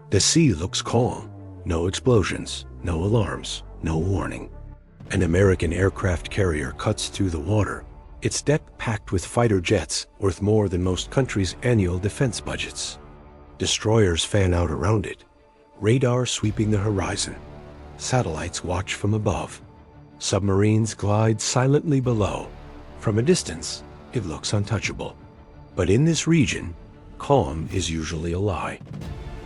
The sea looks calm. No explosions, no alarms, no warning. An American aircraft carrier cuts through the water, its deck packed with fighter jets worth more than most countries' annual defense budgets. Destroyers fan out around it, radar sweeping the horizon. Satellites watch from above. Submarines glide silently below. From a distance, it looks untouchable. But in this region, calm is usually a lie.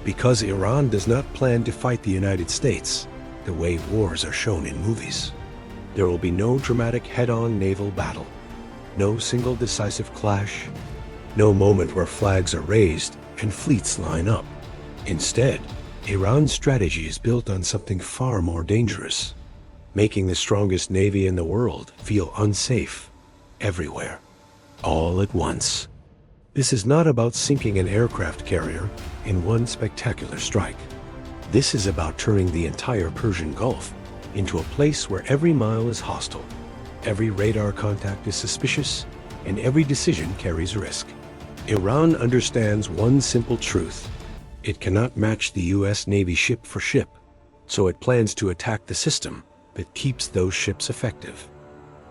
Because Iran does not plan to fight the United States the way wars are shown in movies. There will be no dramatic head-on naval battle, no single decisive clash, no moment where flags are raised and fleets line up. Instead, Iran's strategy is built on something far more dangerous, making the strongest navy in the world feel unsafe everywhere, all at once. This is not about sinking an aircraft carrier in one spectacular strike. This is about turning the entire Persian Gulf into a place where every mile is hostile, every radar contact is suspicious, and every decision carries risk. Iran understands one simple truth. It cannot match the US Navy ship for ship, so it plans to attack the system that keeps those ships effective.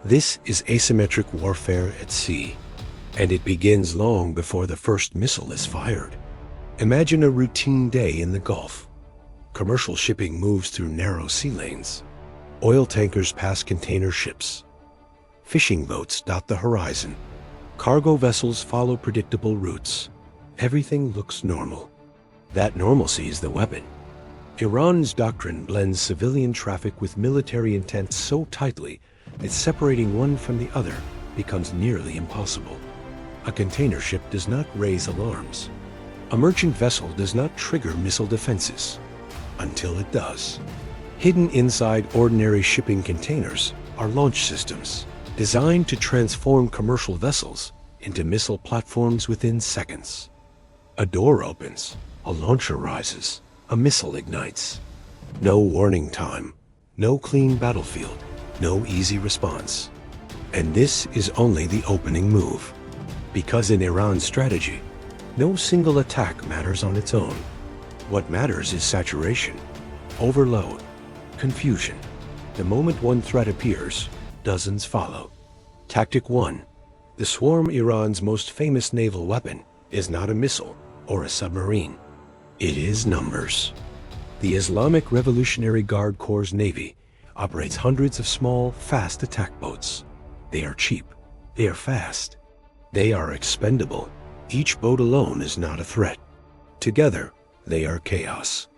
This is asymmetric warfare at sea, and it begins long before the first missile is fired. Imagine a routine day in the Gulf. Commercial shipping moves through narrow sea lanes. Oil tankers pass container ships. Fishing boats dot the horizon. Cargo vessels follow predictable routes. Everything looks normal. That normalcy is the weapon. Iran's doctrine blends civilian traffic with military intent so tightly that separating one from the other becomes nearly impossible. A container ship does not raise alarms. A merchant vessel does not trigger missile defenses. Until it does. Hidden inside ordinary shipping containers are launch systems designed to transform commercial vessels into missile platforms within seconds. A door opens, a launcher rises, a missile ignites. No warning time, no clean battlefield, no easy response. And this is only the opening move. Because in Iran's strategy, no single attack matters on its own. What matters is saturation, overload, confusion. The moment one threat appears, dozens follow. Tactic 1. The swarm. Iran's most famous naval weapon is not a missile or a submarine. It is numbers. The Islamic Revolutionary Guard Corps' Navy operates hundreds of small, fast attack boats. They are cheap. They are fast. They are expendable. Each boat alone is not a threat. Together, they are chaos.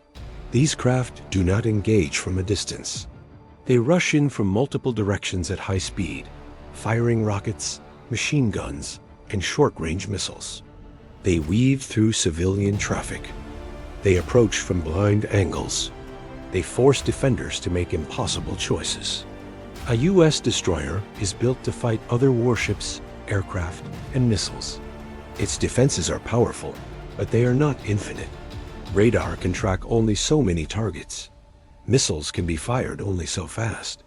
These craft do not engage from a distance. They rush in from multiple directions at high speed, firing rockets, machine guns, and short-range missiles. They weave through civilian traffic. They approach from blind angles. They force defenders to make impossible choices. A U.S. destroyer is built to fight other warships, aircraft, and missiles. Its defenses are powerful, but they are not infinite. Radar can track only so many targets. Missiles can be fired only so fast.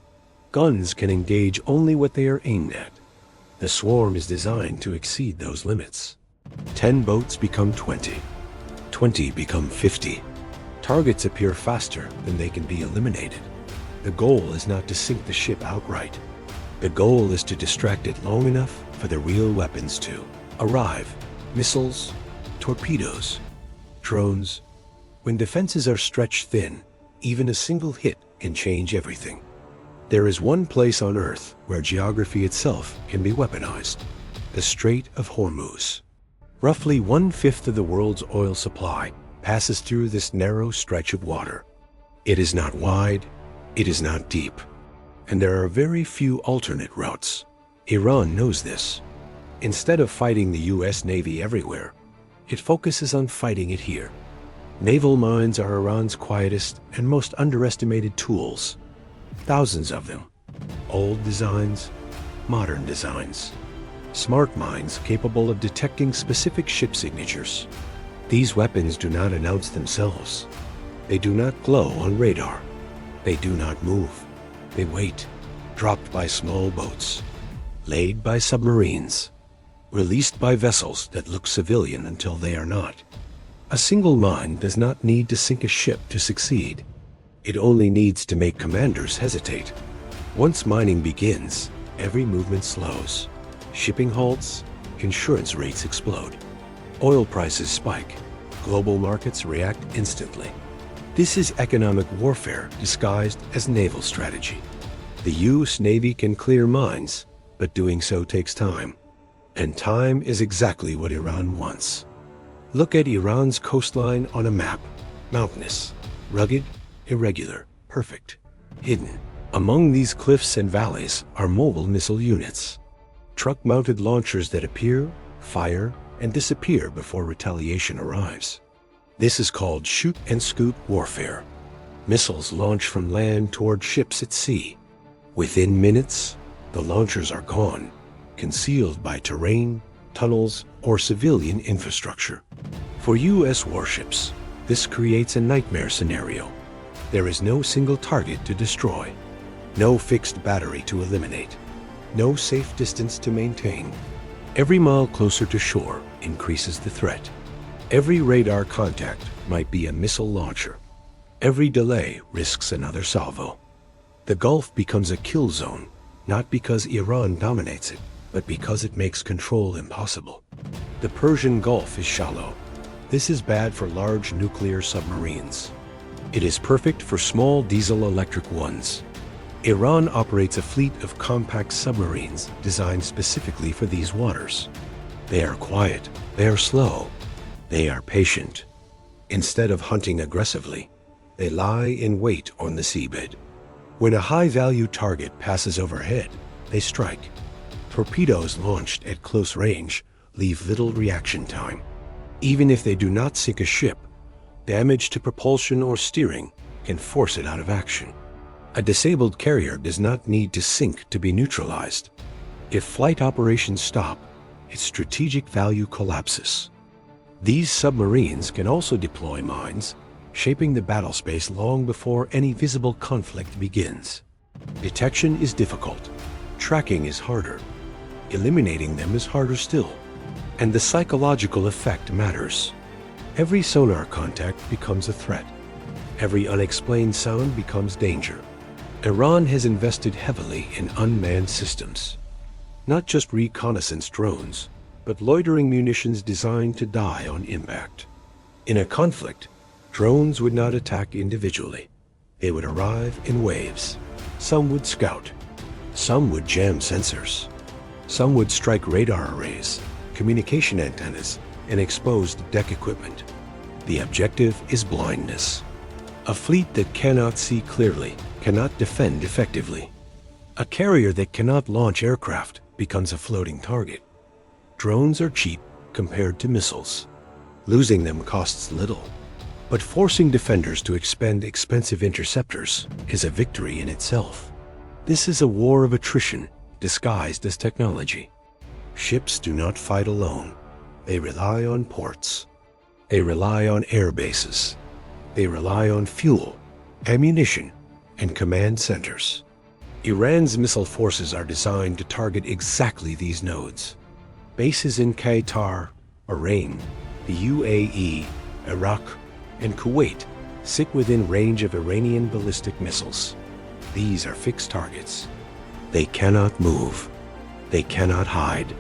Guns can engage only what they are aimed at. The swarm is designed to exceed those limits. 10 boats become 20. 20 become 50. Targets appear faster than they can be eliminated. The goal is not to sink the ship outright. The goal is to distract it long enough for the real weapons to arrive. Missiles, torpedoes, drones. When defenses are stretched thin, even a single hit can change everything. There is one place on Earth where geography itself can be weaponized: the Strait of Hormuz. Roughly 1/5 of the world's oil supply passes through this narrow stretch of water. It is not wide, it is not deep, and there are very few alternate routes. Iran knows this. Instead of fighting the US Navy everywhere, it focuses on fighting it here. Naval mines are Iran's quietest and most underestimated tools. Thousands of them. Old designs, modern designs. Smart mines capable of detecting specific ship signatures. These weapons do not announce themselves. They do not glow on radar. They do not move. They wait, dropped by small boats, laid by submarines, released by vessels that look civilian until they are not. A single mine does not need to sink a ship to succeed. It only needs to make commanders hesitate. Once mining begins, every movement slows. Shipping halts, insurance rates explode. Oil prices spike. Global markets react instantly. This is economic warfare disguised as naval strategy. The U.S. Navy can clear mines, but doing so takes time. And time is exactly what Iran wants. Look at Iran's coastline on a map. Mountainous, rugged, irregular, perfect, hidden. Among these cliffs and valleys are mobile missile units. Truck-mounted launchers that appear, fire, and disappear before retaliation arrives. This is called shoot-and-scoot warfare. Missiles launch from land toward ships at sea. Within minutes, the launchers are gone, concealed by terrain, tunnels, or civilian infrastructure. For U.S. warships, this creates a nightmare scenario. There is no single target to destroy, no fixed battery to eliminate, no safe distance to maintain. Every mile closer to shore increases the threat. Every radar contact might be a missile launcher. Every delay risks another salvo. The Gulf becomes a kill zone, not because Iran dominates it, but because it makes control impossible. The Persian Gulf is shallow. This is bad for large nuclear submarines. It is perfect for small diesel-electric ones. Iran operates a fleet of compact submarines designed specifically for these waters. They are quiet, they are slow, they are patient. Instead of hunting aggressively, they lie in wait on the seabed. When a high-value target passes overhead, they strike. Torpedoes launched at close range leave little reaction time. Even if they do not sink a ship, damage to propulsion or steering can force it out of action. A disabled carrier does not need to sink to be neutralized. If flight operations stop, its strategic value collapses. These submarines can also deploy mines, shaping the battlespace long before any visible conflict begins. Detection is difficult. Tracking is harder. Eliminating them is harder still. And the psychological effect matters. Every sonar contact becomes a threat. Every unexplained sound becomes danger. Iran has invested heavily in unmanned systems. Not just reconnaissance drones, but loitering munitions designed to die on impact. In a conflict, drones would not attack individually. They would arrive in waves. Some would scout. Some would jam sensors. Some would strike radar arrays, communication antennas, and exposed deck equipment. The objective is blindness. A fleet that cannot see clearly cannot defend effectively. A carrier that cannot launch aircraft becomes a floating target. Drones are cheap compared to missiles. Losing them costs little. But forcing defenders to expend expensive interceptors is a victory in itself. This is a war of attrition disguised as technology. Ships do not fight alone. They rely on ports. They rely on air bases. They rely on fuel, ammunition, and command centers. Iran's missile forces are designed to target exactly these nodes. Bases in Qatar, Bahrain, the UAE, Iraq, and Kuwait sit within range of Iranian ballistic missiles. These are fixed targets. They cannot move. They cannot hide.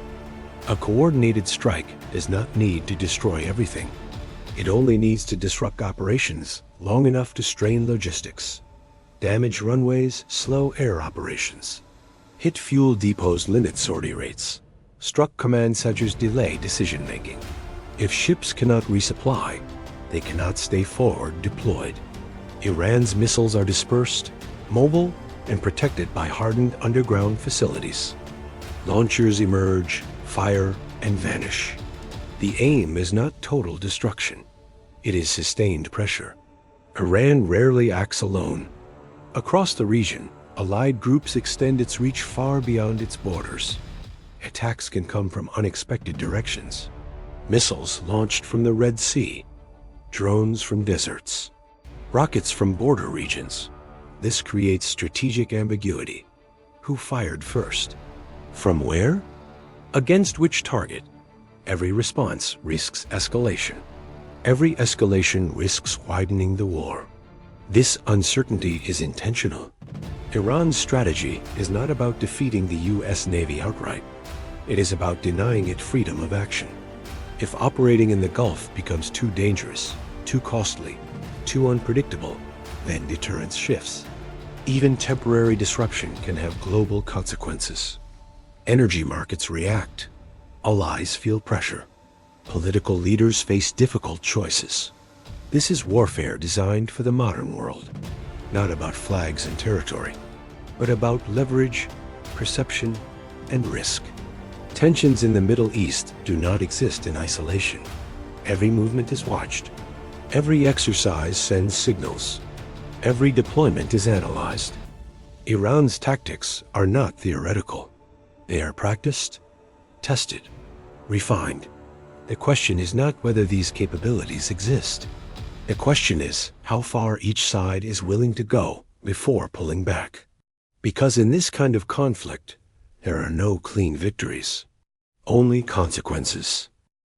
A coordinated strike does not need to destroy everything. It only needs to disrupt operations long enough to strain logistics, damage runways, slow air operations, hit fuel depots, limit sortie rates, struck command centers, delay decision-making. If ships cannot resupply, they cannot stay forward deployed. Iran's missiles are dispersed, mobile, and protected by hardened underground facilities. Launchers emerge, fire, and vanish. The aim is not total destruction. It is sustained pressure. Iran rarely acts alone. Across the region, allied groups extend its reach far beyond its borders. Attacks can come from unexpected directions. Missiles launched from the Red Sea, drones from deserts, rockets from border regions. This creates strategic ambiguity. Who fired first? From where? Against which target? Every response risks escalation. Every escalation risks widening the war. This uncertainty is intentional. Iran's strategy is not about defeating the U.S. Navy outright. It is about denying it freedom of action. If operating in the Gulf becomes too dangerous, too costly, too unpredictable, then deterrence shifts. Even temporary disruption can have global consequences. Energy markets react. Allies feel pressure. Political leaders face difficult choices. This is warfare designed for the modern world, not about flags and territory, but about leverage, perception, and risk. Tensions in the Middle East do not exist in isolation. Every movement is watched. Every exercise sends signals. Every deployment is analyzed. Iran's tactics are not theoretical. They are practiced, tested, refined. The question is not whether these capabilities exist. The question is how far each side is willing to go before pulling back. Because in this kind of conflict, there are no clean victories, only consequences.